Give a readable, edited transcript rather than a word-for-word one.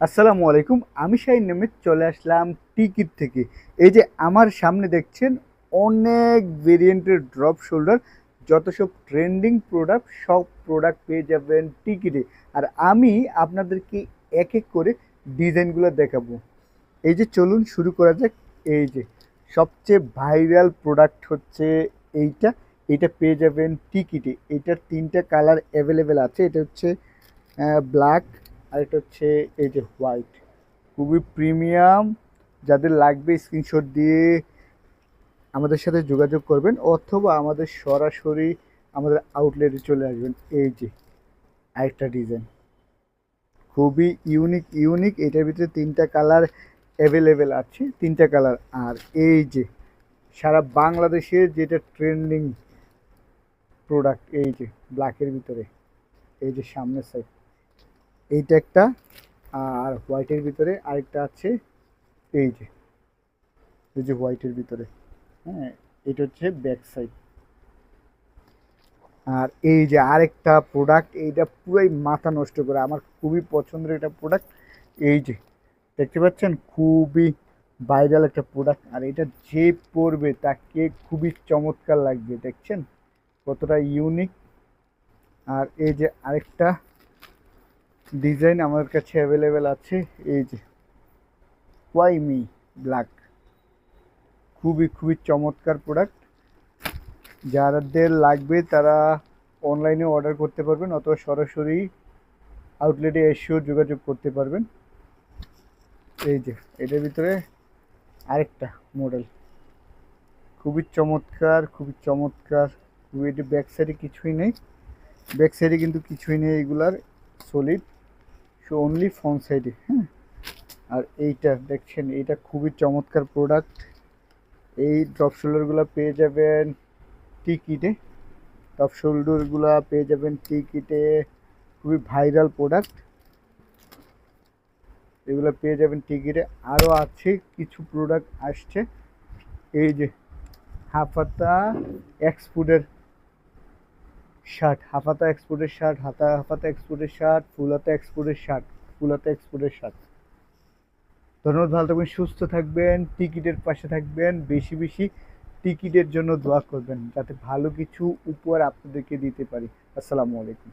আসসালামু আলাইকুম। আমি শাহিন নামে চলে আসলাম টিকিট থেকে। এই যে আমার সামনে দেখছেন অনেক ভেরিয়েন্টের ড্রপ শোল্ডার, যত সব ট্রেন্ডিং প্রোডাক্ট সব প্রোডাক্ট পেয়ে যাবেন টিকিটে। আর আমি আপনাদেরকে এক এক করে ডিজাইনগুলো দেখাবো। এই যে চলুন শুরু করা যাক। এই যে সবচেয়ে ভাইরাল প্রোডাক্ট হচ্ছে এইটা। এটা পেয়ে যাবেন টিকিটে। এটার তিনটা কালার অ্যাভেলেবেল আছে। এটা হচ্ছে ব্ল্যাক, আর এটা হচ্ছে এই যে হোয়াইট। খুবই প্রিমিয়াম। যাদের লাগবে স্ক্রিনশট দিয়ে আমাদের সাথে যোগাযোগ করবেন, অথবা আমাদের সরাসরি আমাদের আউটলেটে চলে আসবেন। এই যে আরেকটা ডিজাইন, খুবই ইউনিক ইউনিক। এটার ভিতরে তিনটা কালার অ্যাভেলেবেল আছে, তিনটা কালার। আর এই যে সারা বাংলাদেশে যেটা ট্রেন্ডিং প্রোডাক্ট, এই যে ব্ল্যাকের ভিতরে, এই যে সামনের সাইড এইটা একটা, আর হোয়াইটের ভিতরে আরেকটা আছে। এই যে এই যে হোয়াইটের ভিতরে, হ্যাঁ, এটা হচ্ছে ব্যাক সাইড। আর এই যে আরেকটা প্রোডাক্ট, এইটা পুরাই মাথা নষ্ট করে, আমার খুবই পছন্দের একটা প্রোডাক্ট। এই যে দেখতে পাচ্ছেন, খুবই ভাইরাল একটা প্রোডাক্ট। আর এটা যে পরবে তাকে খুবই চমৎকার লাগবে। দেখছেন কতটা ইউনিক। আর এই যে আরেকটা ডিজাইন আমার কাছে অ্যাভেলেবেল আছে। এই যে ওয়াই মি ব্ল্যাক, খুবই খুবই চমৎকার প্রোডাক্ট। যাদের লাগবে তারা অনলাইনে অর্ডার করতে পারবেন, অথবা সরাসরি আউটলেটে এসেও যোগাযোগ করতে পারবেন। এই যে এটার ভিতরে আরেকটা মডেল, খুবই চমৎকার, খুবই চমৎকার। খুবই, এটি ব্যাক সাইডে কিছুই নেই, ব্যাক সাইডে কিন্তু কিছুই নেই এগুলার, সলিড। সো অনলি ফ্রন্ট সাইডে, হ্যাঁ। আর এইটা দেখছেন, এইটা খুবই চমৎকার প্রোডাক্ট। এই ড্রপ শোল্ডারগুলো পেয়ে যাবেন টিকিটে। টপ শোল্ডারগুলো পেয়ে যাবেন টিকিটে। খুবই ভাইরাল প্রোডাক্ট, এগুলো পেয়ে যাবেন টিকিটে। আরও আছে কিছু প্রোডাক্ট আসছে। এই যে হাফাতা এক্সপোর্টের শার্ট, হাফাতা এক্সপোর্টের শার্ট, হাফাতা এক্সপোর্টের শার্ট, ফুলাতা এক্সপোর্টের শার্ট, ফুলাতা এক্সপোর্টের শার্ট। ধন্যবাদ, ভালো থাকবেন, সুস্থ থাকবেন, টিকিটের পাশে থাকবেন, বেশি বেশি টিকিটের জন্য দোয়া করবেন, যাতে ভালো কিছু উপহার আপনাদেরকে দিতে পারি। আসসালামু আলাইকুম।